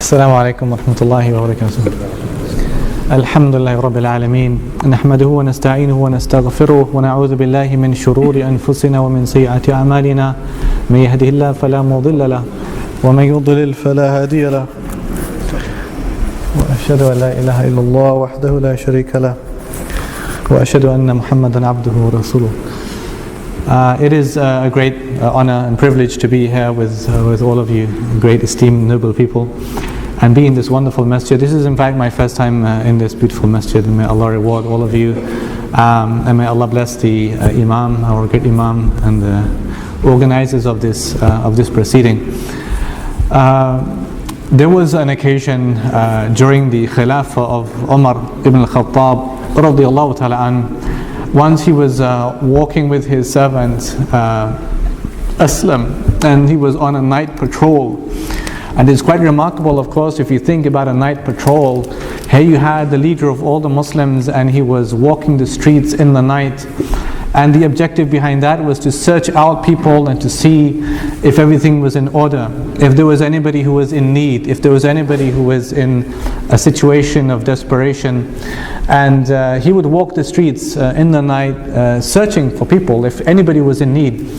السلام عليكم ورحمة الله وبركاته. الحمد لله رب العالمين، نحمده ونستعينه ونستغفره ونعوذ بالله من شرور أنفسنا ومن سيئات أعمالنا، من يهده الله فلا مضل له ومن يضلل فلا هادي له، وأشهد أن لا إله إلا الله وحده لا شريك له وأشهد أن محمدا عبده ورسوله. It is a great honor and privilege to be here with all of you, great esteemed, noble people, and be in this wonderful masjid. This is in fact my first time in this beautiful masjid, and may Allah reward all of you, and may Allah bless the Imam, our great Imam, and the organizers of this proceeding. There was an occasion during the Khilafah of Umar ibn al-Khattab radiyallahu ta'ala an. Once he was walking with his servant Aslam, and he was on a night patrol. And it's quite remarkable, of course, if you think about a night patrol. Here you had the leader of all the Muslims, and he was walking the streets in the night. And the objective behind that was to search out people and to see if everything was in order, if there was anybody who was in need, if there was anybody who was in a situation of desperation. And he would walk the streets in the night searching for people, if anybody was in need.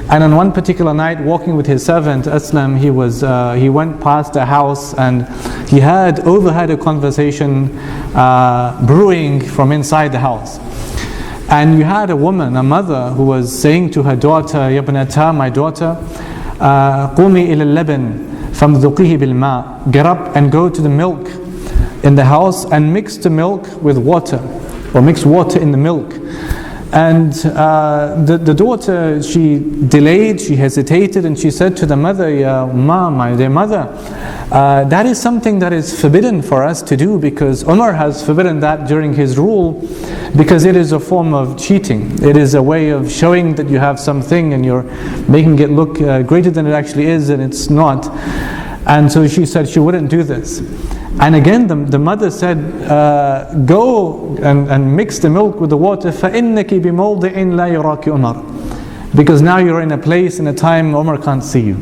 And on one particular night, walking with his servant Aslam, he went past a house, and he overheard a conversation brewing from inside the house. And you had a woman, a mother, who was saying to her daughter, Ya ibnata, my daughter, قومي إلى اللبن فامذقيه بالماء. Get up and go to the milk in the house and mix the milk with water, or mix water in the milk. And the daughter, she delayed, she hesitated, and she said to the mother, Ya Umma, my dear mother, that is something that is forbidden for us to do, because Umar has forbidden that during his rule, because it is a form of cheating. It is a way of showing that you have something and you're making it look greater than it actually is, and it's not. And so she said she wouldn't do this. And again the mother said, go and mix the milk with the water, فَإِنَّكِ بِمَوْضِعٍ لَا يَرَاكِ Umar. Because now you're in a place, in a time, Umar can't see you.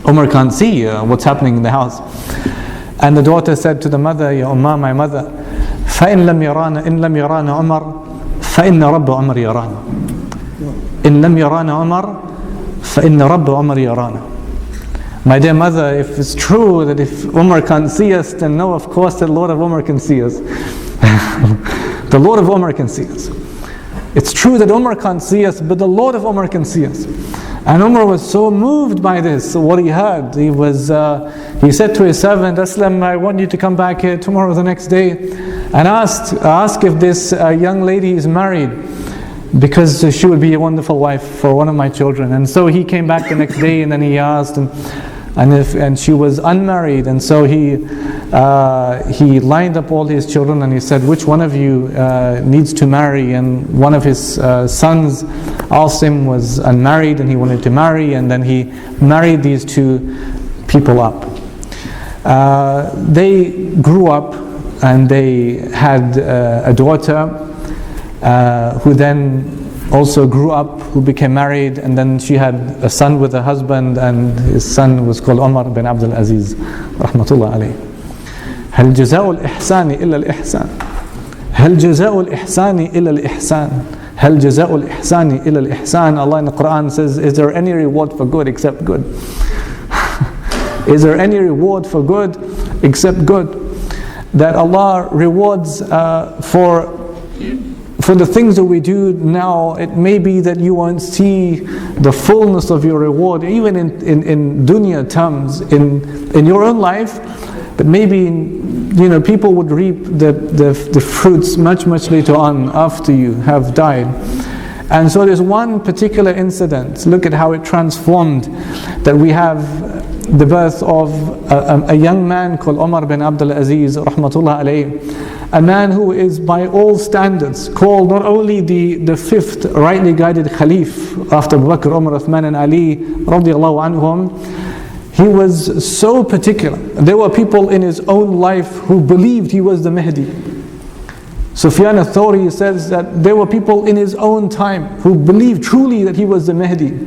Umar can't see what's happening in the house. And the daughter said to the mother, Ya Umma, my mother, فَإِن لَمْ يَرَانَ إِن لَمْ يَرَانَ عُمَرْ فَإِنَّ رَبَّ عُمَرْ يَرَانَ إِن لَمْ يَرَانَ عُمَرْ فَإِنَّ رَبَّ عُمَرْ يَرَانَ. My dear mother, if it's true that if Umar can't see us, then no, of course the Lord of Umar can see us. The Lord of Umar can see us. It's true that Umar can't see us, but the Lord of Umar can see us. And Umar was so moved by this, what he heard. He said to his servant, Aslam, I want you to come back here tomorrow or the next day and ask if this young lady is married, because she would be a wonderful wife for one of my children. And so he came back the next day, and then he asked, and she was unmarried. And so he lined up all his children, and he said, which one of you needs to marry? And one of his sons, Asim, was unmarried and he wanted to marry, and then he married these two people up. They grew up, and they had a daughter who then also grew up, who became married, and then she had a son with a husband, and his son was called Umar bin Abdulaziz rahmatullah alayh. هل جزاء الإحسان إلا الإحسان هل جزاء الإحسان إلا الإحسان هل جزاء الإحسان إلا الإحسان. Allah in the Quran says, is there any reward for good except good? Is there any reward for good except good? That Allah rewards for the things that we do now. It may be that you won't see the fullness of your reward, even in dunya terms, in your own life, but maybe people would reap the fruits much later on, after you have died. And so there's one particular incident, look at how it transformed, that we have the birth of a young man called Umar bin Abdulaziz rahmatullah alayh, a man who is by all standards called not only the fifth rightly guided Khalif after Abu Bakr, Umar, Uthman and Ali radiallahu anhum. He was so particular. There were people in his own life who believed he was the Mahdi. Sufyan al-Thawri says that there were people in his own time who believed truly that he was the Mahdi.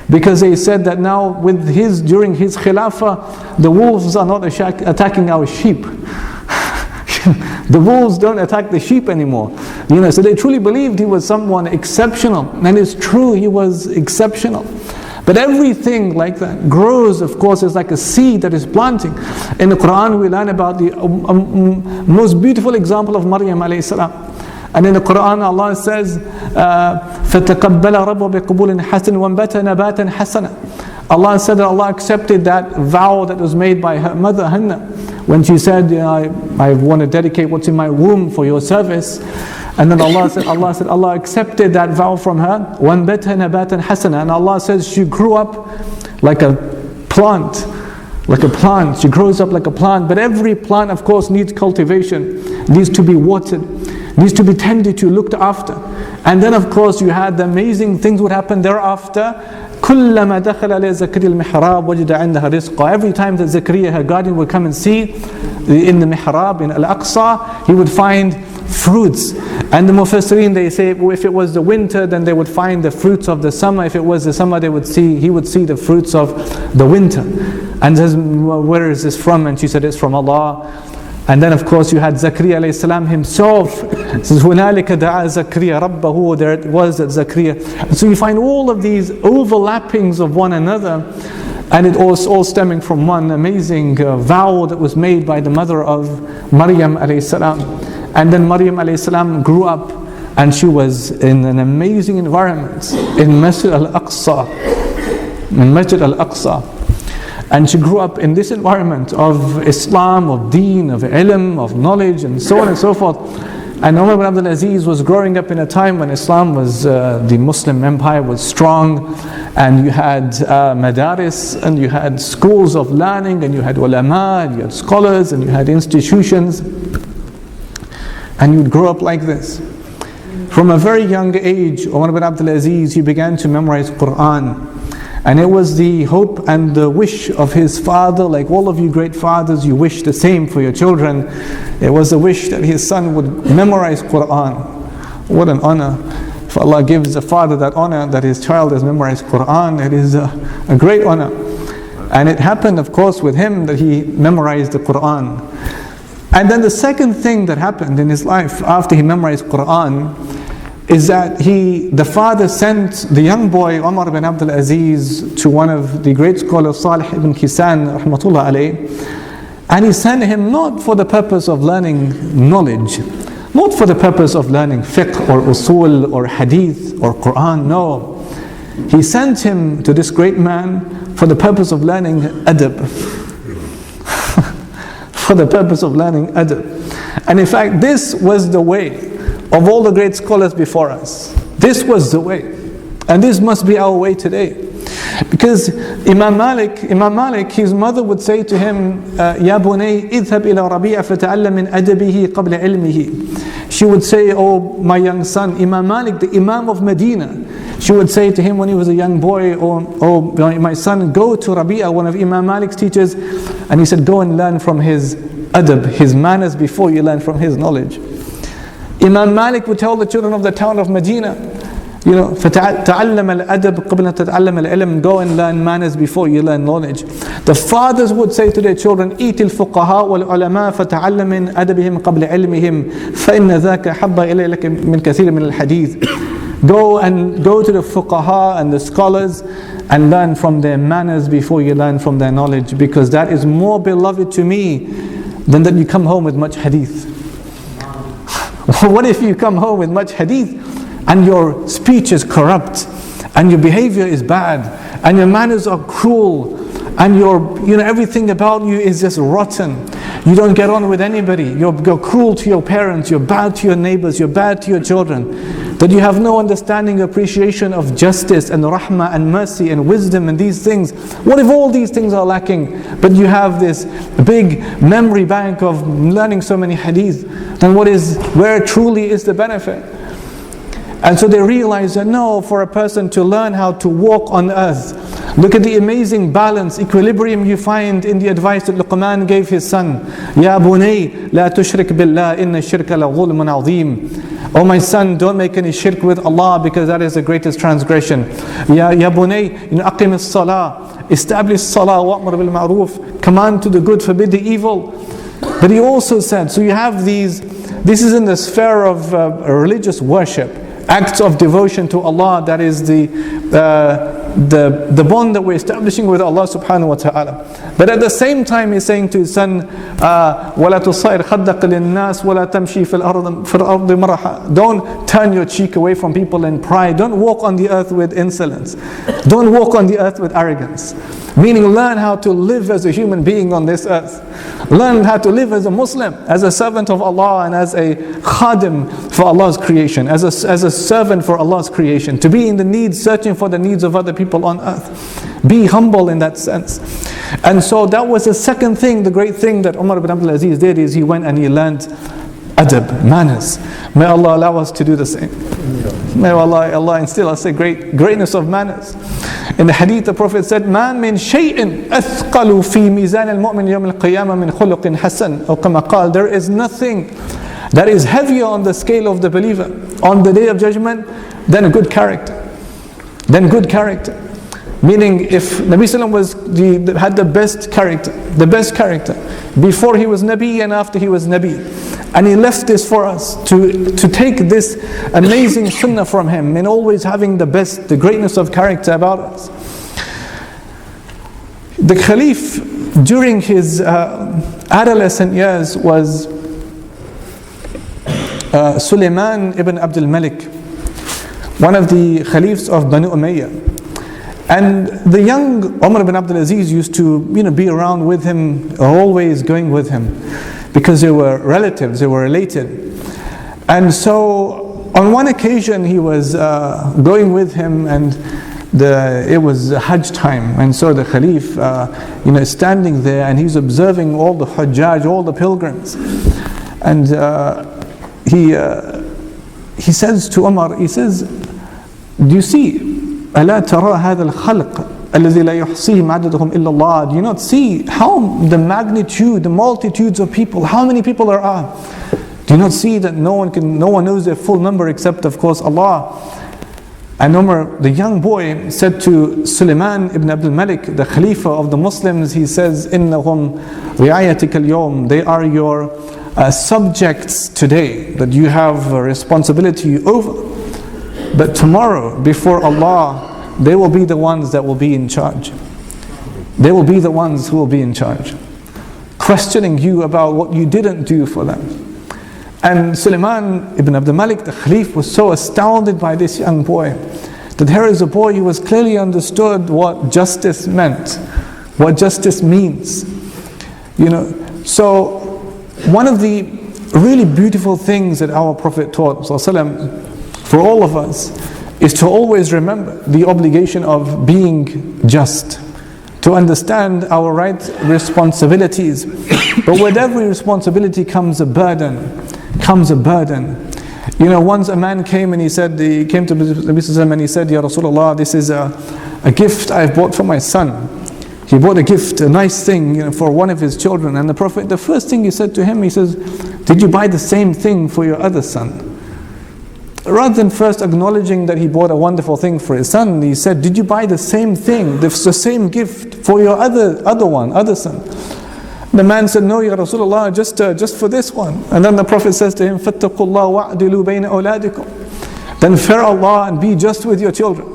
Because they said that now during his khilafah, the wolves are not attacking our sheep. The wolves don't attack the sheep anymore. So they truly believed he was someone exceptional. And it's true, he was exceptional. But everything like that grows, of course, is like a seed that is planting. In the Quran we learn about the most beautiful example of Maryam alayhi salam. And in the Quran Allah says, فَتَقَبَّلَ رَبُّ بِقُبُولٍ حَسَنٍ وَانْبَتَ نَبَاتًا حَسَنًا. Allah said that Allah accepted that vow that was made by her mother Hannah, when she said, I want to dedicate what's in my womb for your service. And then Allah accepted that vow from her. وَانْبَتَ نَبَاتًا حَسَنًا. And Allah says she grew up like a plant. Like a plant. She grows up like a plant. But every plant, of course, needs cultivation, needs to be watered, needs to be tended to, looked after. And then, of course, you had the amazing things would happen thereafter. كلما دخل عليه زكريا المحراب وجد عندها رزقا. Every time that Zakaria, her guardian, would come and see in the mihrab, in Al-Aqsa, he would find fruits. And the Mufassirin, they say, if it was the winter, then they would find the fruits of the summer. If it was the summer, he would see the fruits of the winter. And says, where is this from? And she said, it's from Allah. And then, of course, you had Zakaria alayhi salam himself. It says, هُنَالِكَ دَعَا زَكْرِيَا رَبَّهُ. There it was that Zakaria. So you find all of these overlappings of one another, and it was all stemming from one amazing vow that was made by the mother of Maryam alayhi salam. And then Maryam alayhi salam grew up, and she was in an amazing environment in Masjid al-Aqsa. And she grew up in this environment of Islam, of deen, of ilm, of knowledge, and so on and so forth. And Umar bin Abdulaziz was growing up in a time when Islam was, the Muslim empire was strong, and you had madaris, and you had schools of learning, and you had ulama, and you had scholars, and you had institutions. And you'd grow up like this. From a very young age, Umar bin Abdulaziz, he began to memorize Quran. And it was the hope and the wish of his father, like all of you great fathers, you wish the same for your children. It was a wish that his son would memorize Quran. What an honor. If Allah gives a father that honor, that his child has memorized Quran, it is a great honor. And it happened, of course, with him that he memorized the Quran. And then the second thing that happened in his life after he memorized Quran is that the father sent the young boy Umar bin Abdulaziz to one of the great scholars, Salih ibn Kisan rahmatullah alayh, and he sent him not for the purpose of learning knowledge, not for the purpose of learning fiqh or usul or hadith or Quran, no. He sent him to this great man for the purpose of learning adab. For the purpose of learning adab. And in fact, this was the way of all the great scholars before us. This was the way. And this must be our way today. Because Imam Malik, his mother would say to him, Ya bunay, idhab ila Rabi'a fata'allam min adabihi qabla ilmihi. She would say, oh my young son, Imam Malik, the Imam of Medina, she would say to him when he was a young boy, oh my son, go to Rabi'a, one of Imam Malik's teachers, and he said, go and learn from his adab, his manners, before you learn from his knowledge. Imam Malik would tell the children of the town of Medina, فَتَعَلَّمَ الْأَدَبْ قَبْلَ تَتَعَلَّمَ الْعِلْمِ. Go and learn manners before you learn knowledge. The fathers would say to their children, إِيتِ الْفُقَهَاء وَالْعُلَمَاء فَتَعَلَّمْ مِنْ أَدَبِهِمْ قَبْلَ عِلْمِهِمْ فَإِنَّ ذَاكَ حَبَّ إِلَيْ لَكَ مِنْ كَثِيرٍ مِنَ الْحَدِيثِ. Go to the fuqaha and the scholars and learn from their manners before you learn from their knowledge, because that is more beloved to me than that you come home with much hadith. What if you come home with much hadith and your speech is corrupt and your behavior is bad and your manners are cruel and everything about you is just rotten? You don't get on with anybody. You're cruel to your parents, you're bad to your neighbors, you're bad to your children. That you have no understanding, appreciation of justice and rahmah and mercy and wisdom and these things. What if all these things are lacking, but you have this big memory bank of learning so many hadith? Then where truly is the benefit? And so they realize that no, for a person to learn how to walk on earth, look at the amazing balance, equilibrium you find in the advice that Luqman gave his son. Ya bunay, la tushrik billah, inna shirka la ghulmun azim. Oh my son, don't make any shirk with Allah, because that is the greatest transgression. Ya bunay, aqim as-salah, establish salah, wa'mur bil ma'roof, command to the good, forbid the evil. But he also said, so you have these, this is in the sphere of religious worship, acts of devotion to Allah, that is the bond that we're establishing with Allah subhanahu wa ta'ala. But at the same time he's saying to his son, وَلَا تُصَيْرْ خَدَّقَ لِلنَّاسِ وَلَا تَمْشِي فِي الْأَرْضِ مَرَحًا. Don't turn your cheek away from people in pride. Don't walk on the earth with insolence. Don't walk on the earth with arrogance. Meaning, learn how to live as a human being on this earth. Learn how to live as a Muslim, as a servant of Allah, and as a khadim for Allah's creation, as a servant for Allah's creation. To be in the needs, searching for the needs of other people on earth. Be humble in that sense. And so that was the second thing, the great thing that Umar bin Abdulaziz did, is he went and he learned adab, manners. May Allah allow us to do the same. May Allah instill us a greatness of manners. In the hadith, the Prophet said, "Man min shay'in athqalu fi mizan al-mu'min yawm al-qiyamah min khuluqin hasan." Or kama qal, there is nothing that is heavier on the scale of the believer on the day of judgment than a good character. Than good character. Meaning, if Nabi Sallam had the best character before he was Nabi and after he was Nabi, and he left this for us to take this amazing sunnah from him, and always having the greatness of character about us. The Caliph during his adolescent years was Sulaiman ibn Abdul Malik, one of the Caliphs of Banu Umayyah. And the young Umar bin Abdulaziz used to be around with him, always going with him, because they were relatives, they were related. And so on one occasion he was going with him, and it was Hajj time, and so the Khalif is standing there, and he's observing all the Hujjaj, all the pilgrims. And he says to Umar, he says, "Do you see, ألا ترى هذا الخلق الذي لا يحصيهم عددهم إلا الله?" Do you not see how the magnitude, the multitudes of people, how many people there are? Do you not see that no one knows their full number except, of course, Allah? And Umar, the young boy, said to Sulaiman ibn Abdul Malik, the Khalifa of the Muslims, he says, إنهم رعايتك اليوم, they are your subjects today, that you have a responsibility over. But tomorrow, before Allah, they will be the ones that will be in charge. They will be the ones who will be in charge, questioning you about what you didn't do for them. And Sulaiman ibn Abdul Malik, the Khalif, was so astounded by this young boy, that here is a boy who was clearly understood what justice meant, what justice means. So one of the really beautiful things that our Prophet taught, ﷺ, for all of us, is to always remember the obligation of being just, to understand our right responsibilities. But with every responsibility comes a burden. Once a man came and he came to Nabi Sallallahu and he said, "Ya Rasulullah, this is a gift I've bought for my son." He bought a gift, a nice thing, for one of his children. And the Prophet, the first thing he said to him, he says, "Did you buy the same thing for your other son?" Rather than first acknowledging that he bought a wonderful thing for his son, he said, "Did you buy the same thing, the same gift for your other son?" The man said, "No, Ya Rasulullah, just for this one." And then the Prophet says to him, فَاتَّقُوا اللَّهَ وَأَعْدِلُوا بَيْنَ أَوْلَادِكُمْ. Then fear Allah and be just with your children.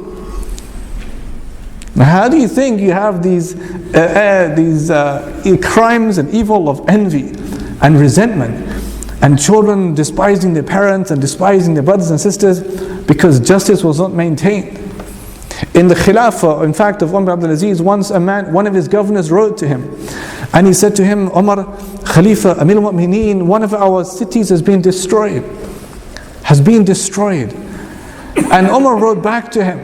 Now, how do you think you have these crimes and evil of envy and resentment, and children despising their parents and despising their brothers and sisters because justice was not maintained? In the Khilafah, in fact, of Umar bin Abdulaziz, once one of his governors wrote to him, and he said to him, "Umar, Khalifa, Amir al-Mu'mineen, one of our cities has been destroyed. And Umar wrote back to him,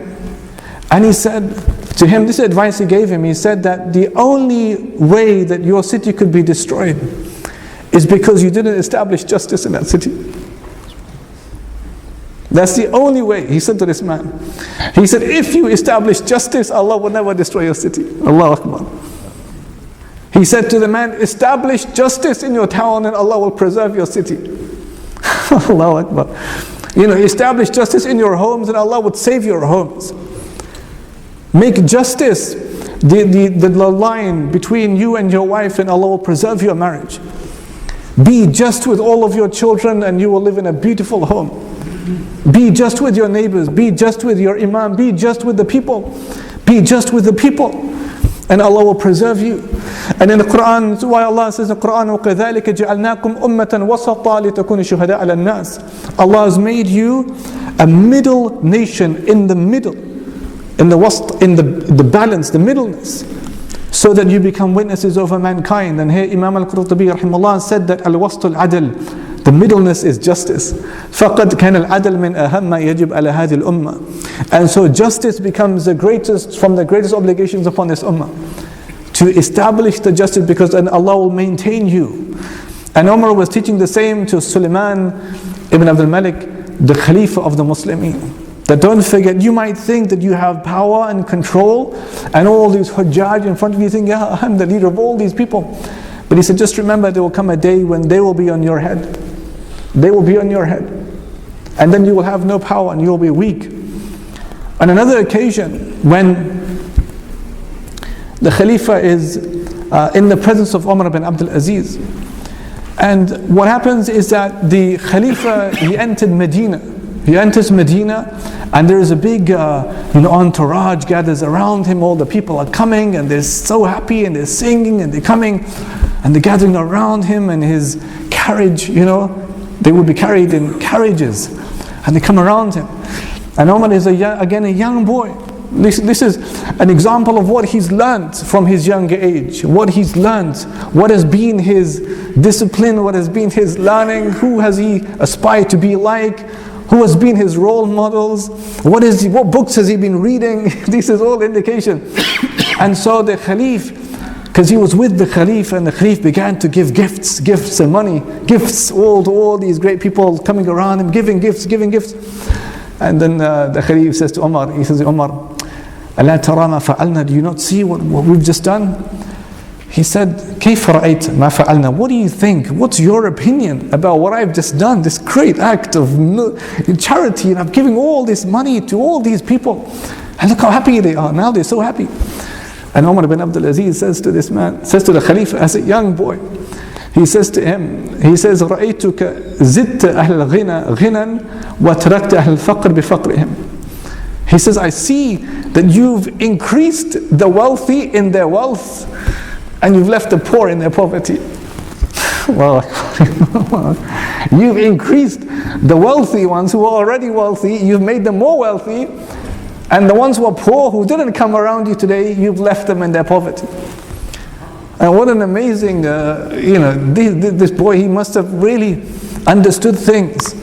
and he said to him, this advice he gave him, he said that the only way that your city could be destroyed is because you didn't establish justice in that city. That's the only way," he said to this man. He said, "If you establish justice, Allah will never destroy your city." Allahu Akbar. He said to the man, "Establish justice in your town and Allah will preserve your city." Allahu Akbar. Establish justice in your homes and Allah would save your homes. Make justice the line between you and your wife, and Allah will preserve your marriage. Be just with all of your children and you will live in a beautiful home. Be just with your neighbors. Be just with your imam. Be just with the people. Be just with the people. And Allah will preserve you. And in the Quran, that's why Allah says in the Quran, وَكَذَلِكَ جَعَلْنَاكُمْ أُمَّةً وَسَطًا لِتَكُونُ شُهَدَاءَ عَلَى النَّاسِ. Allah has made you a middle nation, in the middle, in the wast, in the balance, the middleness, so that you become witnesses over mankind. And here Imam al-Qurtubi rahimahullah said that al-wast al-adl, the middleness is justice. فَقَدْ كَانَ الْعَدْلِ مِنْ أَهَمَّ يَجِبْ عَلَى هَذِهِ الْأُمَّةِ. And so justice becomes from the greatest obligations upon this ummah, to establish the justice, because then Allah will maintain you. And Umar was teaching the same to Sulaiman ibn Abdul Malik, the Khalifa of the Muslimin. That don't forget, you might think that you have power and control and all these hujjaj in front of you, think, yeah, I'm the leader of all these people. But he said, just remember, there will come a day when they will be on your head. They will be on your head. And then you will have no power and you will be weak. On another occasion, when the Khalifa is in the presence of Umar bin Abdulaziz, and what happens is that the Khalifa, he entered Medina. He enters Medina, and there is a big entourage gathers around him. All the people are coming and they're so happy and they're singing and they're coming and they're gathering around him and his carriage, they will be carried in carriages and they come around him. And Umar is again a young boy. This is an example of what he's learned from his younger age, what he's learned, what has been his discipline, what has been his learning, who has he aspired to be like, who has been his role models, what books has he been reading. This is all indication. And so the Khalif, because he was with the Khalif, and the Khalif began to give gifts and money, gifts all to all these great people coming around him, giving gifts. And then the Khalif says to Umar, he says, Umar, أَلَا تَرَى مَا فَعَلْنَا? Do you not see what we've just done? He said, كيف رأيت ما فعلنا? What do you think? What's your opinion about what I've just done? This great act of charity, and I'm giving all this money to all these people. And look how happy they are. Now they're so happy. And Umar bin Abdulaziz says to this man, says to the Khalifa as a young boy, he says to him, he says, رأيتك زدت أهل الغنى غنى وتركت أهل الفقر بفقرهم. He says, I see that you've increased the wealthy in their wealth, and you've left the poor in their poverty. Well, you've increased the wealthy ones who are already wealthy, you've made them more wealthy, and the ones who are poor, who didn't come around you today, you've left them in their poverty. And what an amazing, this boy, he must have really understood things.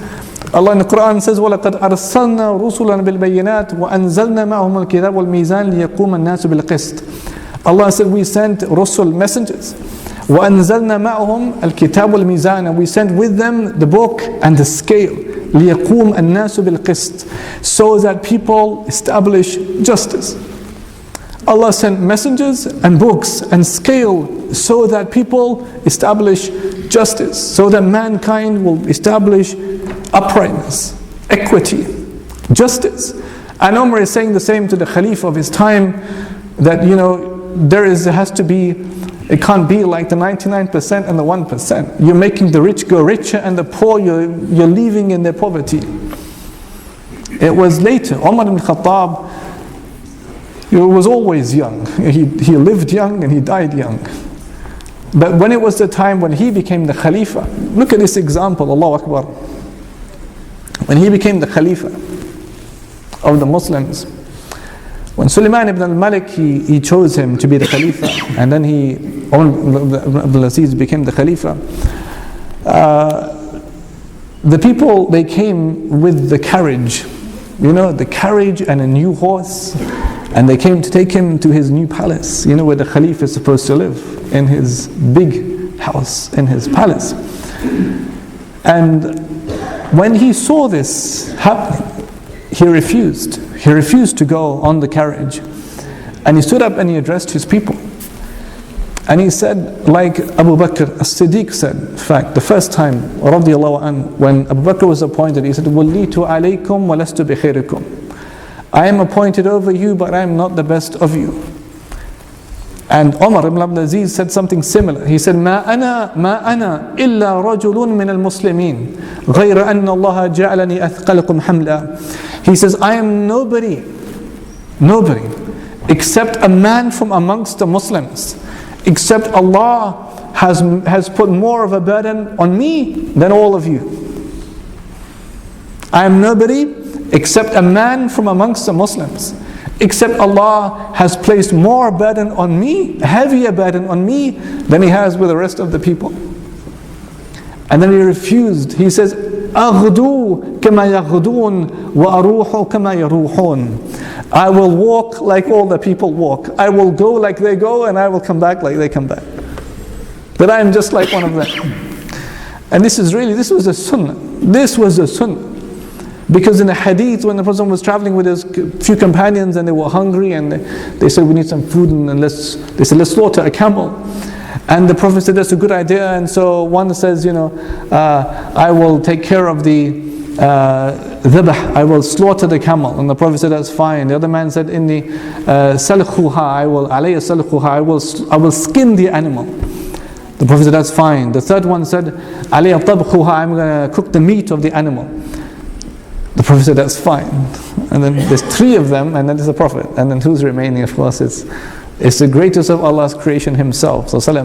Allah in the Quran says, وَلَقَدْ أَرْسَلْنَا رُسُلًا بِالْبَيِّنَاتِ وَأَنزَلْنَا مَعَهُمُ الْكِتَابَ وَالْمِيزَانَ لِيَقُومَ النَّاسُ بِالْقِسْطِ. Allah said, we sent Rusul, messengers. وَأَنزَلْنَا مَعَهُمْ الْكِتَابَ وَالْمِيزَانَ. And we sent with them the book and the scale. لِيَقُومَ النَّاسُ بِالْقِسْطِ. So that people establish justice. Allah sent messengers and books and scale so that people establish justice, so that mankind will establish uprightness, equity, justice. And Umar is saying the same to the Khalif of his time, that there has to be, it can't be like the 99% and the 1%. You're making the rich go richer and the poor you're leaving in their poverty. It was later, Umar ibn Khattab, he was always young. He lived young and he died young. But when it was the time when he became the Khalifa, look at this example, Allahu Akbar. When he became the Khalifa of the Muslims, when Sulaiman ibn al-Malik, he chose him to be the Khalifa, and then Umar bin Abdulaziz became the Khalifa. The people, they came with the carriage, the carriage and a new horse, and they came to take him to his new palace, where the Khalifa is supposed to live, in his big house, in his palace. And when he saw this happening, he refused. He refused to go on the carriage. And he stood up and he addressed his people. And he said, like Abu Bakr as-Siddiq said, in fact, the first time, radiallahu anhu, when Abu Bakr was appointed, he said, وَلِّيتُ عَلَيْكُمْ وَلَسْتُ بِخَيْرِكُمْ. I am appointed over you, but I am not the best of you. And Umar bin Abdulaziz said something similar. He said, ما أنا إلا رجل من المسلمين غير أن الله جعلني أثقلكم حملا. He says, I am nobody, except a man from amongst the Muslims, except Allah has put more of a burden on me than all of you. I am nobody except a man from amongst the Muslims, except Allah has placed more burden on me, heavier burden on me than He has with the rest of the people. And then he refused. He says, أغدو كما يغدون وأروح كما يروحون. I will walk like all the people walk. I will go like they go, and I will come back like they come back. That I am just like one of them. And this was a sunnah. This was a sunnah. Because in the hadith, when the Prophet was traveling with his few companions and they were hungry, and they said, we need some food, and they said, let's slaughter a camel. And the Prophet said, that's a good idea. And so one says, I will take care of the dhabh, I will slaughter the camel. And the Prophet said, that's fine. The other man said, inni salkhuha, I will skin the animal. The Prophet said, that's fine. The third one said, alayya tabkhuha, I'm going to cook the meat of the animal. The Prophet said, that's fine. And then there's three of them, and then there's the Prophet. And then who's remaining? Of course, it's the greatest of Allah's creation Himself, who said,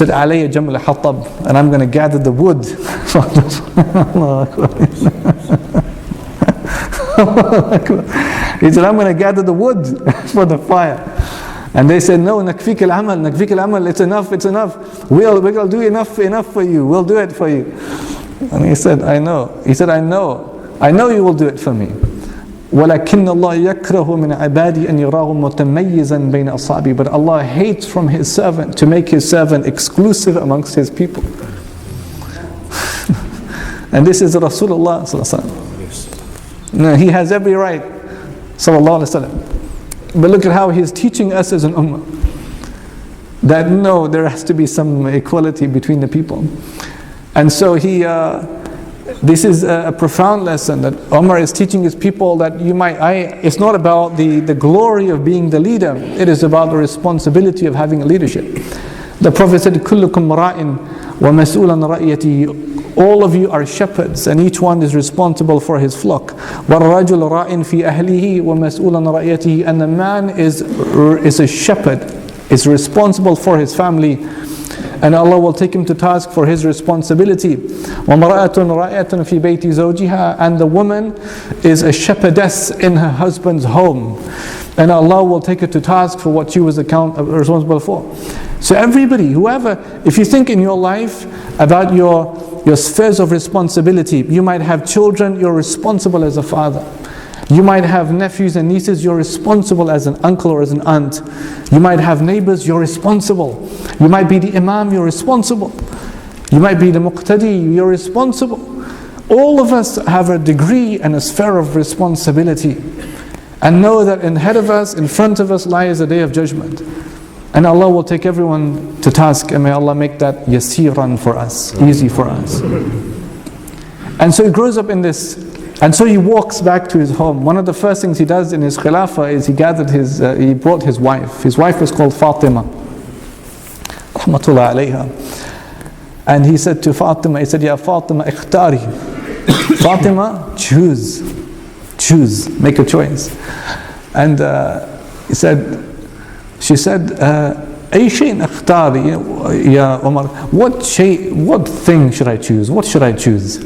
alayya jaml hatab, and I'm going to gather the wood. He said, I'm going to gather the wood for the fire. And they said, no, nakfik al-amal, it's enough. We'll do enough for you. We'll do it for you. And he said, I know. He said, I know you will do it for me. وَلَكِنَّ اللَّهَ يَكْرَهُ مِنْ عِبَادِي أَنْ يَرَاهُ مُتَمَيِّزًا بَيْنَ أَصْحَابِهِ. But Allah hates from His servant to make His servant exclusive amongst His people. And this is Rasulullah sallallahu alaihi wasallam. No, he has every right, sallallahu alaihi wasallam. But look at how He's teaching us as an ummah, that no, there has to be some equality between the people. And so this is a profound lesson that Umar is teaching his people, that it's not about the glory of being the leader, it is about the responsibility of having a leadership. The Prophet said, كُلُّكُمْ رَاءٍ وَمَسْئُولًا رَأْيَتِهِ. All of you are shepherds, and each one is responsible for his flock. وَالرَّجُلُ رَاءٍ فِي أَهْلِهِ وَمَسْئُولًا رَأْيَتِهِ. And the man is a shepherd, is responsible for his family, and Allah will take him to task for his responsibility. وَمَرَأَةٌ رَأْيَةٌ فِي بَيْتِ زَوْجِهَا. And the woman is a shepherdess in her husband's home, and Allah will take her to task for what she was responsible for. So everybody, whoever, if you think in your life about your spheres of responsibility, you might have children, you're responsible as a father. You might have nephews and nieces, you're responsible as an uncle or as an aunt. You might have neighbors, you're responsible. You might be the imam, you're responsible. You might be the muqtadi, you're responsible. All of us have a degree and a sphere of responsibility. And know that ahead of us, in front of us, lies a day of judgment. And Allah will take everyone to task, and may Allah make that yasiran for us, easy for us. And so he grows up in this. And so he walks back to his home. One of the first things he does in his khilafah is he brought his wife. His wife was called Fatima, rahmatullah alayha. And he said to Fatima, he said, Ya Fatima, ikhtari. Fatima, choose, make a choice. And she said, أي شيء اختاري يا Umar, what thing should I choose? What should I choose?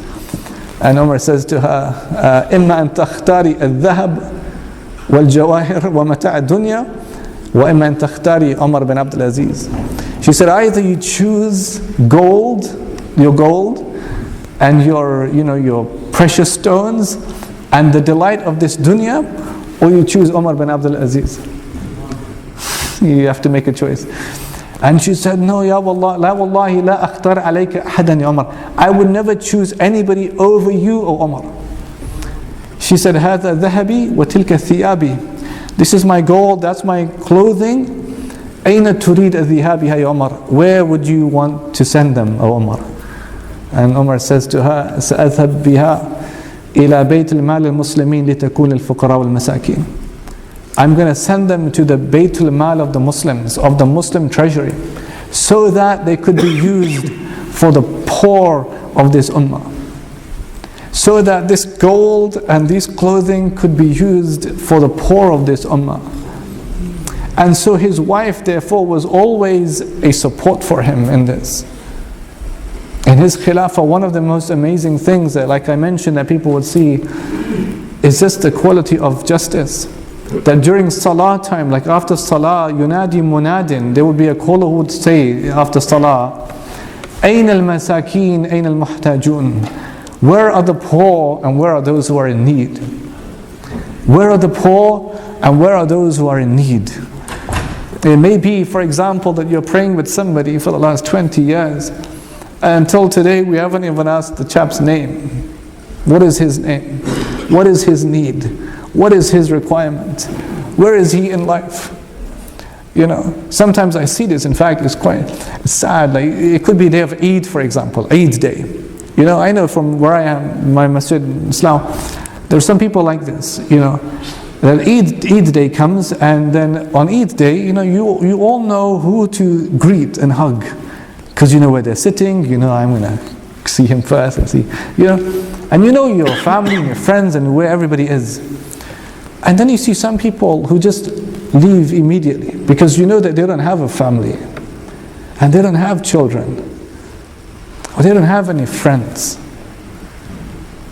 And Umar says to her, إما أن تختاري الذهب والجواهر ومتاع الدنيا وإما أن تختاري Umar bin Abdulaziz. She said, either you choose your gold and your precious stones and the delight of this dunya, or you choose Umar bin Abdulaziz. You have to make a choice. And she said, no, ya wallah, la wallahi la akhtar alayka ahadan ya Umar. I would never choose anybody over you, O Umar. She said, هذا ذهبي وتلك ثيابي. This is my gold, that's my clothing, أين تريد ذهابها يا عمر? Where would you want to send them, O Umar? And Umar says to her, سأذهب بها إلى بيت المال المسلمين لتكون الفقراء والمساكين. I'm going to send them to the Bayt al-Mal of the Muslims, of the Muslim treasury, so that they could be used for the poor of this ummah. So that this gold and this clothing could be used for the poor of this ummah. And so his wife therefore was always a support for him in this. In his khilafah, one of the most amazing things that, like I mentioned, that people would see is just the quality of justice. That during salah time, like after salah, yunadi munadin, there would be a caller who would say after salah, أين المساكين أين المحتاجون? Where are the poor and where are those who are in need? Where are the poor and where are those who are in need? It may be, for example, that you're praying with somebody for the last 20 years, and until today we haven't even asked the chap's name. What is his name? What is his need? What is his requirement? Where is he in life? You know, sometimes I see this. In fact, it's quite sad. Like, it could be day of Eid, for example, Eid day. You know, I know from where I am, my masjid in Islam, there's some people like this. You know, that Eid day comes, and then on Eid day, you know, you all know who to greet and hug, because you know where they're sitting. You know, I'm gonna see him first and see. You know, and you know your family and your friends and where everybody is. And then you see some people who just leave immediately because you know that they don't have a family and they don't have children or they don't have any friends.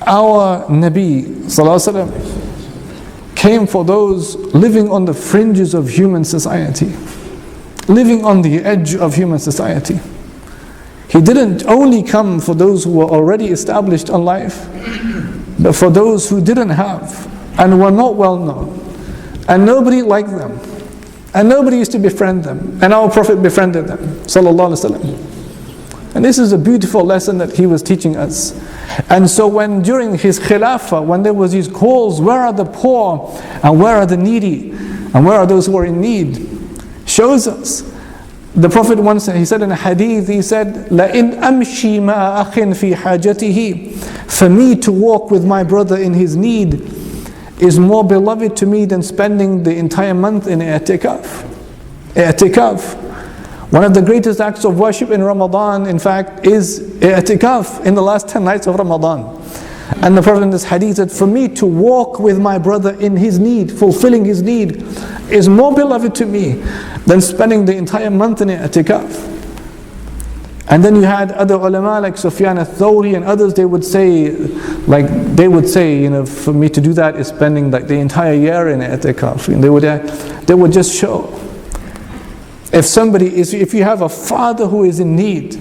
Our Nabi Sallallahu Alaihi Wasallam came for those living on the fringes of human society, living on the edge of human society. He didn't only come for those who were already established on life, but for those who didn't have and were not well known, and nobody liked them, and nobody used to befriend them, and our Prophet befriended them, Sallallahu Alaihi Wasallam. And this is a beautiful lesson that he was teaching us. And so when during his khilafah, when there was these calls, where are the poor, and where are the needy, and where are those who are in need, shows us. The Prophet once, he said in a hadith, he said, لَإِنْ أَمْشِي مَا أَخٍ فِي حَاجَتِهِ, for me to walk with my brother in his need is more beloved to me than spending the entire month in i'tikaf. I'tikaf. One of the greatest acts of worship in Ramadan, in fact, is i'tikaf in the last 10 nights of Ramadan. And the Prophet in this hadith said, for me to walk with my brother in his need, fulfilling his need, is more beloved to me than spending the entire month in i'tikaf. And then you had other ulama like Sufyan al-Thawri and others, they would say, you know, for me to do that is spending like the entire year in i'tikaf. And they would just show. If you have a father who is in need,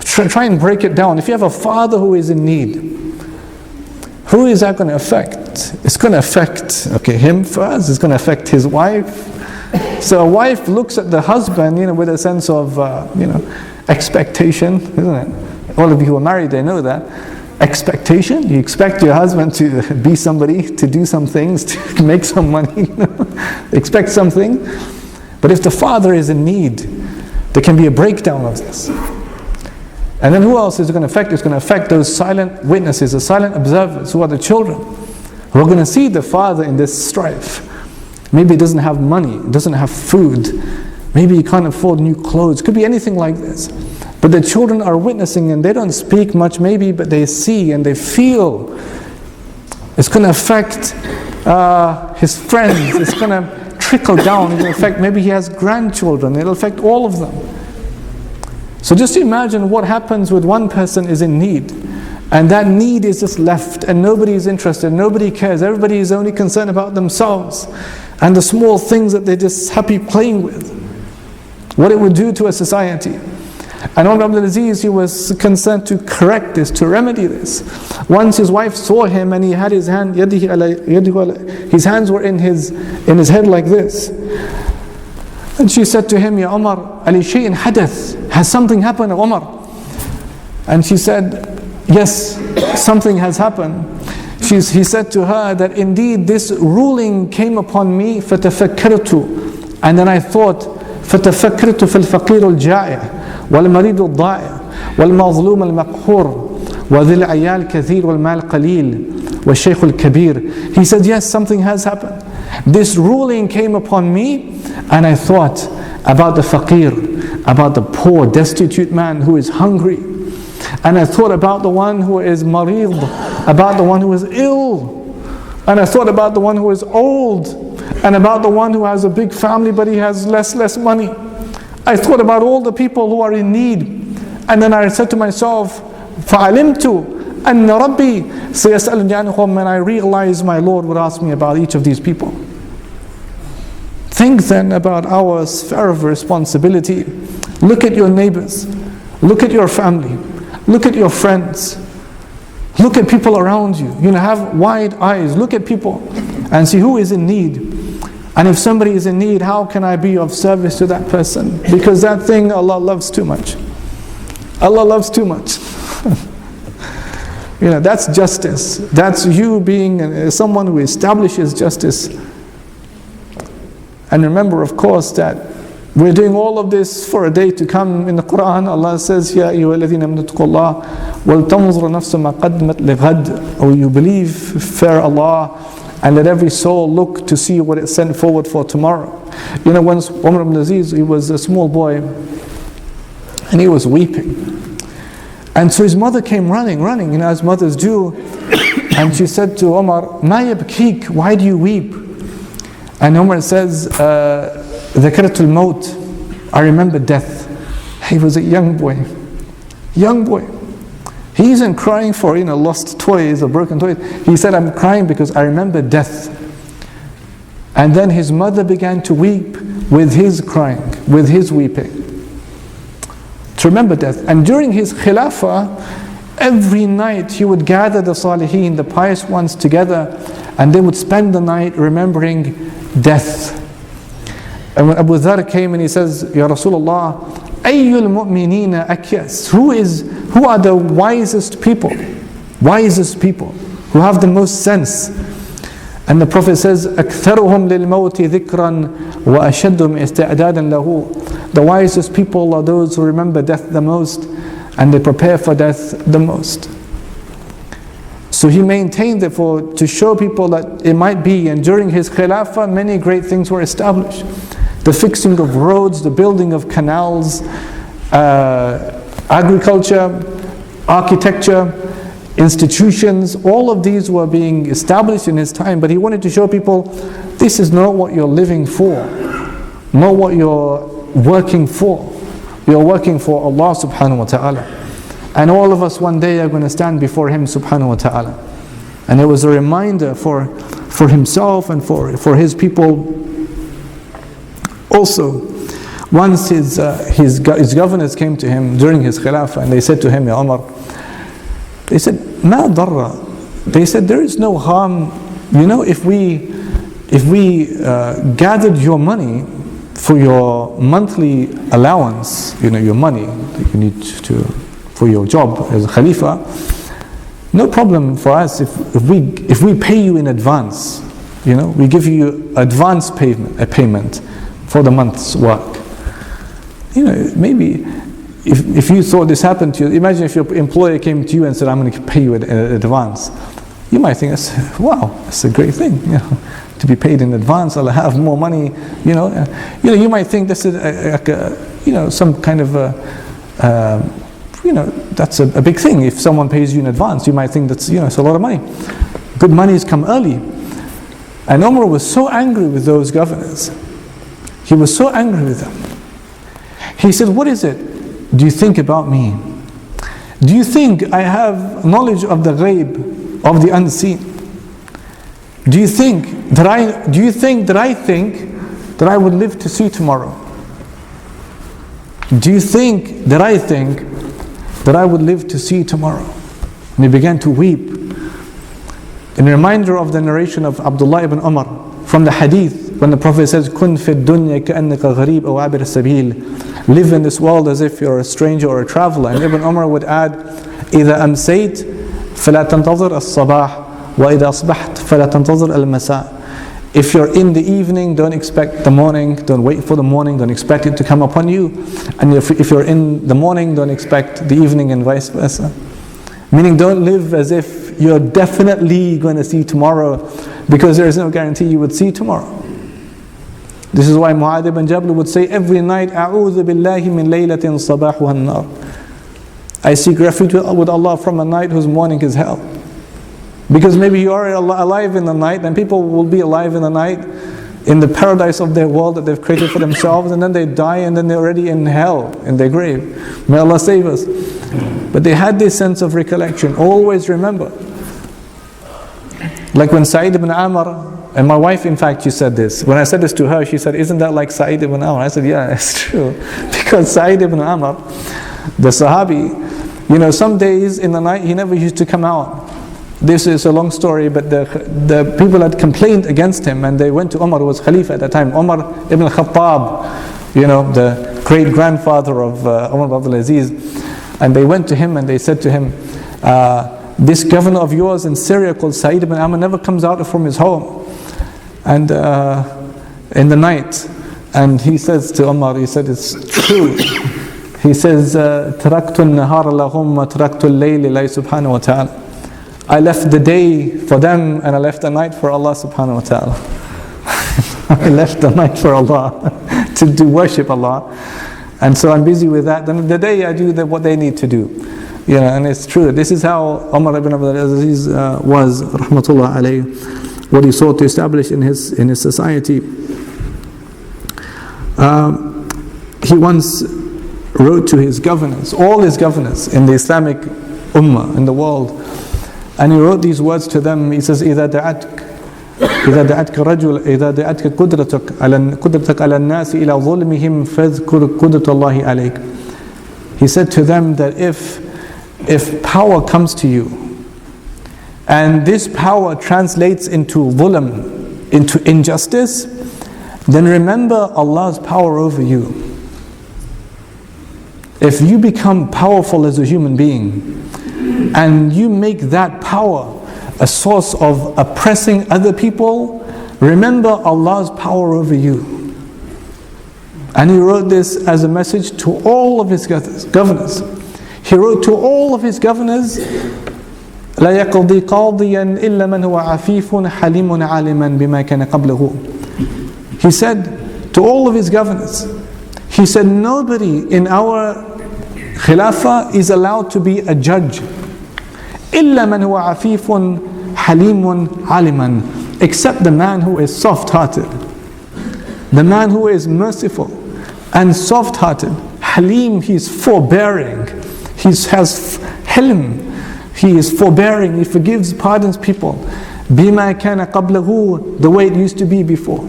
try and break it down. If you have a father who is in need, who is that going to affect? It's going to affect, him first. It's going to affect his wife. So a wife looks at the husband, you know, with a sense of, expectation, isn't it? All of you who are married, they know that. Expectation. You expect your husband to be somebody, to do some things, to make some money. Expect something. But if the father is in need, there can be a breakdown of this. And then who else is it going to affect? It's going to affect those silent witnesses, the silent observers, who are the children, who are going to see the father in this strife. Maybe he doesn't have money, doesn't have food, maybe he can't afford new clothes, could be anything like this. But the children are witnessing and they don't speak much maybe, but they see and they feel. It's going to affect his friends, it's going to trickle down, it'll affect, maybe he has grandchildren, it'll affect all of them. So just imagine what happens when one person is in need, and that need is just left, and nobody is interested, nobody cares, everybody is only concerned about themselves, and the small things that they're just happy playing with. What it would do to a society. And Umar bin Abdulaziz, he was concerned to correct this, to remedy this. Once his wife saw him and he had his hand, his hands were in his head like this. And she said to him, Ya Umar, Ali shay'in hadath, has something happened, Umar? And she said, yes, something has happened. He said to her that indeed this ruling came upon me, فَتَفَكَّرْتُ And then I thought, فَتَفَكَّرْتُ فِي الْفَقِيرُ الْجَائِعِ وَالْمَرِيدُ الضَّائِعِ وَالْمَظْلُومُ الْمَقْهُورُ وَذِي الْعِيَالِ كَثِيرُ وَالْمَالِ قَلِيلُ وَالشَّيْخُ الْكَبِيرُ. He said, yes, something has happened. This ruling came upon me, and I thought about the faqir, about the poor, destitute man who is hungry. And I thought about the one who is marid, about the one who is ill. And I thought about the one who is old, and about the one who has a big family but he has less money. I thought about all the people who are in need. And then I said to myself, فَعَلِمْتُ أَنَّ رَبِّي سَيَسْأَلُنِي عَنْهُمْ. And I realized my Lord would ask me about each of these people. Think then about our sphere of responsibility. Look at your neighbors. Look at your family. Look at your friends. Look at people around you. Have wide eyes. Look at people and see who is in need. And if somebody is in need, how can I be of service to that person? Because that thing Allah loves too much. Allah loves too much. That's justice. That's you being someone who establishes justice. And remember, of course, that we're doing all of this for a day to come. In the Quran, Allah says, Ya ayyuhalladhina amanu taqullaha wal tanzur nafsun ma qaddamat lighad. Oh, you believe, fear Allah, and let every soul look to see what it sent forward for tomorrow. Once Umar bin Abdulaziz, he was a small boy, and he was weeping. And so his mother came running, as mothers do. And she said to Umar, Ma yabkik, why do you weep? And Umar says, ذَكَرْتُ الْمَوْتِ, I remember death. He was a young boy. He isn't crying for lost toys or broken toys. He said, I'm crying because I remember death. And then his mother began to weep with his crying, with his weeping, to remember death. And during his khilafah, every night he would gather the salihin, the pious ones, together, and they would spend the night remembering death. And when Abu Dharr came and he says, Ya Rasulullah, Ayyul mu'minina akyas, who are the wisest people who have the most sense? And the Prophet says, أكثرهم للموت ذكرا وأشدهم استعدادا له. The wisest people are those who remember death the most, and they prepare for death the most. So he maintained, therefore, to show people that it might be, and during his khilafah, many great things were established. The fixing of roads, the building of canals, agriculture, architecture, institutions, all of these were being established in his time. But he wanted to show people, this is not what you're living for, not what you're working for. You're working for Allah subhanahu wa ta'ala. And all of us one day are going to stand before Him subhanahu wa ta'ala. And it was a reminder for himself and for his people. Also, once his governors came to him during his khilafah, and they said to him, Ya Umar, they said, Ma darra. They said, there is no harm, if we gathered your money for your monthly allowance, your money that you need for your job as a khalifa, no problem for us if we pay you in advance. We give you advance payment for the month's work. Maybe if you thought this happened to you, imagine if your employer came to you and said, I'm going to pay you in advance. You might think, wow, that's a great thing, to be paid in advance. I'll have more money. You might think this is some kind of that's a big thing. If someone pays you in advance, you might think that's it's a lot of money. Good monies come early. And Umar was so angry with those governors. He was so angry with them. He said, what is it do you think about me? Do you think I have knowledge of the ghaib, of the unseen? Do you think that I think that I would live to see tomorrow? Do you think that I think that I would live to see tomorrow? And he began to weep. In a reminder of the narration of Abdullah ibn Umar from the hadith, when the Prophet says, "Kun fi dunya ka'annaka gharib aw abir sabil," live in this world as if you're a stranger or a traveler. And Ibn Umar would add, "إذا أمسيت فلا تنتظر الصباح وإذا أصبحت فلا تنتظر المساء." If you're in the evening, don't expect the morning, don't wait for the morning, don't expect it to come upon you. And if you're in the morning, don't expect the evening, and vice versa. Meaning, don't live as if you're definitely going to see tomorrow, because there is no guarantee you would see tomorrow. This is why Mu'adh ibn Jabal would say every night, أعوذ بالله من ليلة صباحها النار. I seek refuge with Allah from a night whose morning is hell. Because maybe you are alive in the night, and people will be alive in the night in the paradise of their world that they've created for themselves, and then they die, and then they're already in hell, in their grave. May Allah save us. But they had this sense of recollection. Always remember. Like when Sa'id ibn Amr, and my wife, in fact, she said this. When I said this to her, she said, isn't that like Sa'id ibn Amr? I said, yeah, it's true. Because Sa'id ibn Amr, the Sahabi, some days in the night, he never used to come out. This is a long story, but the people had complained against him, and they went to Umar, who was Khalifa at that time, Umar ibn Khattab, the great-grandfather of Umar bin Abdulaziz. And they went to him and they said to him, this governor of yours in Syria called Sa'id ibn Amr never comes out from his home and in the night. And he says to Umar, he said, it's true. He says, تَرَكْتُ النَّهَارَ لَهُمْ وَتَرَكْتُ اللَّيْلِ لَيْ سُبْحَانَهُ وَتَعَالَى. I left the day for them and I left the night for Allah subhanahu wa ta'ala. I left the night for Allah to worship Allah. And so I'm busy with that. Then the day I do what they need to do. And it's true. This is how Umar bin Abdulaziz was, rahmatullah alayhi, what he sought to establish in his society. He once wrote to his governors, all his governors in the Islamic ummah, in the world, and he wrote these words to them. He says, إذا دعتك قدرتك على الناس إلى ظلمهم فاذكر قدرة الله عليك. He said to them that if power comes to you, and this power translates into dhulm, into injustice, then remember Allah's power over you. If you become powerful as a human being, and you make that power a source of oppressing other people, remember Allah's power over you. And he wrote this as a message to all of his governors. He wrote to all of his governors, لا يقضي قاضيا إلا من هو عفيف حليم عالما بما كان قبله. He said to all of his governors, he said, nobody in our Khilafah is allowed to be a judge. إلا من هو عفيف حليم عالما, except the man who is soft-hearted, the man who is merciful and soft-hearted. Halim, he is forbearing, he has hilm, he is forbearing, he forgives, pardons people. بما كان قبله, the way it used to be before.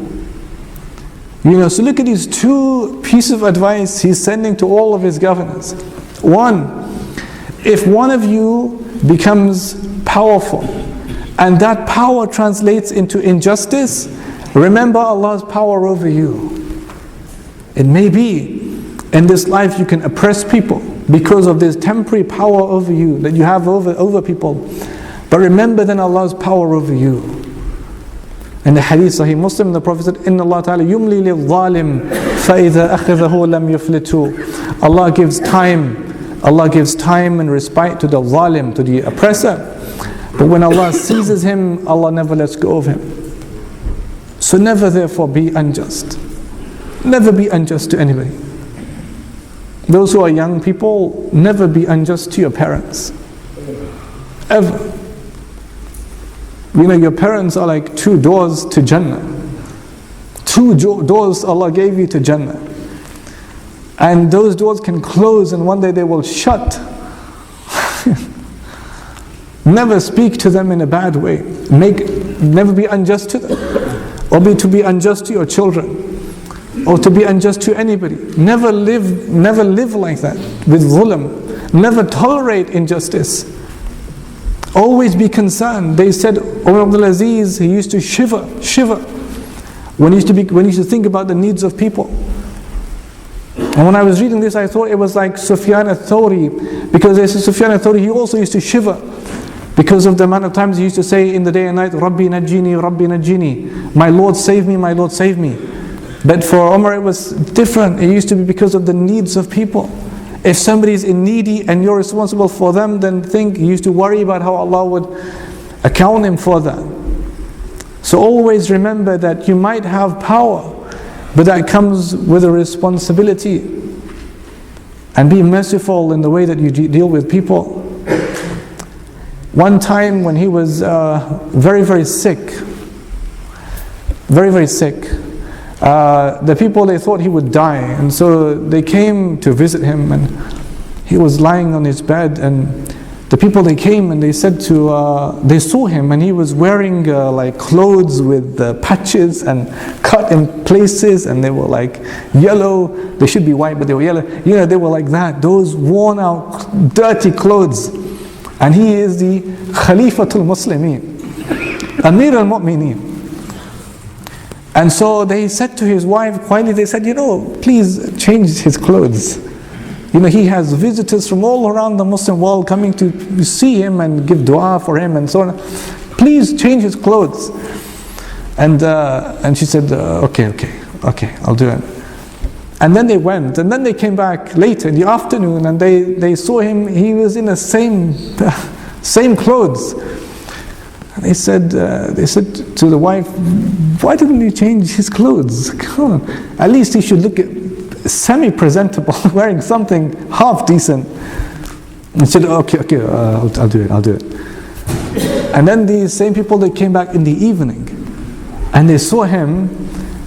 So look at these two pieces of advice he's sending to all of his governors. One, if one of you becomes powerful and that power translates into injustice, remember Allah's power over you. It may be in this life you can oppress people because of this temporary power over you that you have over people, but remember then Allah's power over you. In the hadith Sahih Muslim, the Prophet said, إِنَّ اللَّهَ تَعَالَى يُمْلِي لِلظَّالِمِ فَإِذَا أَخِذَهُ لَمْ يُفْلِتُهُ. Allah gives time and respite to the zalim, to the oppressor. But when Allah seizes him, Allah never lets go of him. So never therefore be unjust. Never be unjust to anybody. Those who are young people, never be unjust to your parents. Ever. Your parents are like two doors to Jannah. Two doors Allah gave you to Jannah. And those doors can close and one day they will shut. Never speak to them in a bad way. Never be unjust to them. Or to be unjust to your children. Or to be unjust to anybody. Never live like that with zulm. Never tolerate injustice. Always be concerned. They said Umar bin Abdulaziz, he used to shiver when he used to think about the needs of people. And when I was reading this, I thought it was like Sufyan al-Thawri, because there's Sufyan al-Thawri, he also used to shiver Because of the amount of times he used to say in the day and night, Rabbi najini, Rabbi najini, my Lord save me, my Lord save me. But for Umar it was different. It used to be because of the needs of people. If somebody is in needy and you're responsible for them, then he used to worry about how Allah would account him for that. So always remember that you might have power, but that comes with a responsibility. And be merciful in the way that you deal with people. One time when he was very, very sick, the people, they thought he would die, and so they came to visit him, and he was lying on his bed, and the people, they came and they said they saw him, and he was wearing like clothes with patches and cut in places, and they were like yellow. They should be white, but they were yellow. They were like that, those worn out, dirty clothes. And he is the Khalifatul Muslimin, Amir al-Mu'mineen. And so they said to his wife quietly, they said, please change his clothes. He has visitors from all around the Muslim world coming to see him and give dua for him and so on. Please change his clothes. And she said, okay, I'll do it. And then they went, and then they came back later in the afternoon, and they saw him, he was in the same clothes. And they said to the wife, why didn't he change his clothes? Come on, at least he should look semi-presentable, wearing something half decent. And she said, okay, I'll do it. And then these same people, they came back in the evening, and they saw him,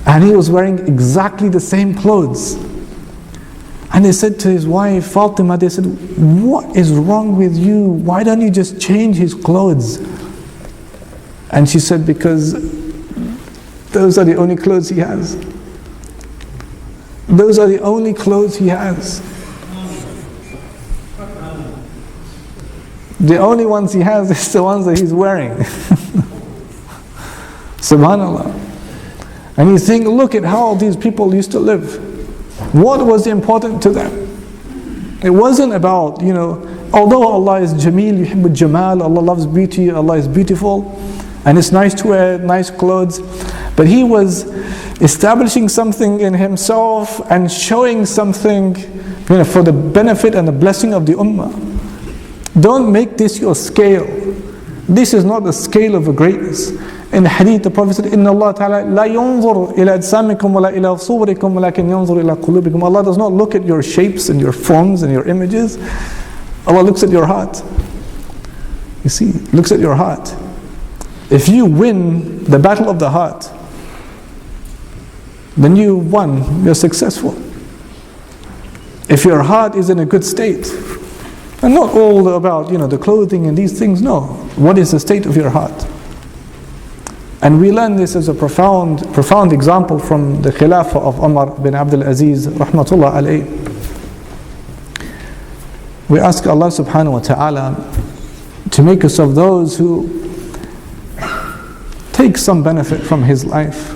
and he was wearing exactly the same clothes. And they said to his wife, Fatima, they said, what is wrong with you? Why don't you just change his clothes? And she said, because those are the only clothes he has. Those are the only clothes he has. The only ones he has is the ones that he's wearing. Subhanallah. And you think, look at how these people used to live. What was important to them? It wasn't about, although Allah is Jameel, Yuhibbul Jamal, Allah loves beauty, Allah is beautiful, and it's nice to wear nice clothes, but he was establishing something in himself and showing something, for the benefit and the blessing of the ummah. Don't make this your scale. This is not the scale of a greatness. In the hadith, the Prophet said, Inna Allah ta'ala la yanzur ila ajsamikum wa la ila suwarikum walakin yanzur ila qulubikum. Allah does not look at your shapes and your forms and your images. Allah looks at your heart. You see, looks at your heart. If you win the battle of the heart, then you won, you're successful. If your heart is in a good state, and not all about, the clothing and these things, no. What is the state of your heart? And we learn this as a profound example from the Khilafah of Umar bin Abdulaziz, rahmatullah alayh. We ask Allah subhanahu wa ta'ala to make us of those who take some benefit from his life.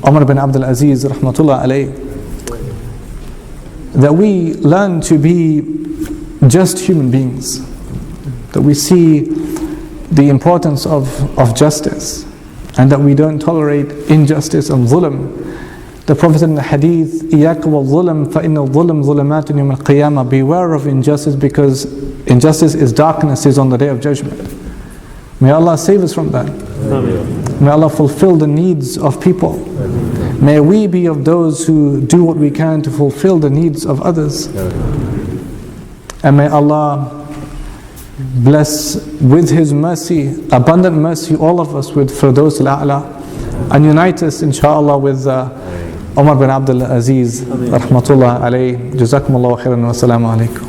Umar bin Abdulaziz, rahmatullah alayh, that we learn to be just human beings, that we see the importance of justice, and that we don't tolerate injustice and zulm. The Prophet said in the hadith, إِيَّاكَ وَالظُّلَمْ فَإِنَّ الظُّلَمْ ظُلُمَاتٌ يَوْمَ الْقِيَامَةِ. Beware of injustice, because injustice is darknesses on the day of judgment. May Allah save us from that. Amen. May Allah fulfill the needs of people. Amen. May we be of those who do what we can to fulfill the needs of others. Amen. And may Allah bless with His mercy, abundant mercy, all of us with Firdaus al-A'la, and unite us inshallah with Umar bin Abdulaziz, rahmatullah alayhi. Jazakumullahu khairan wa assalamu alaikum.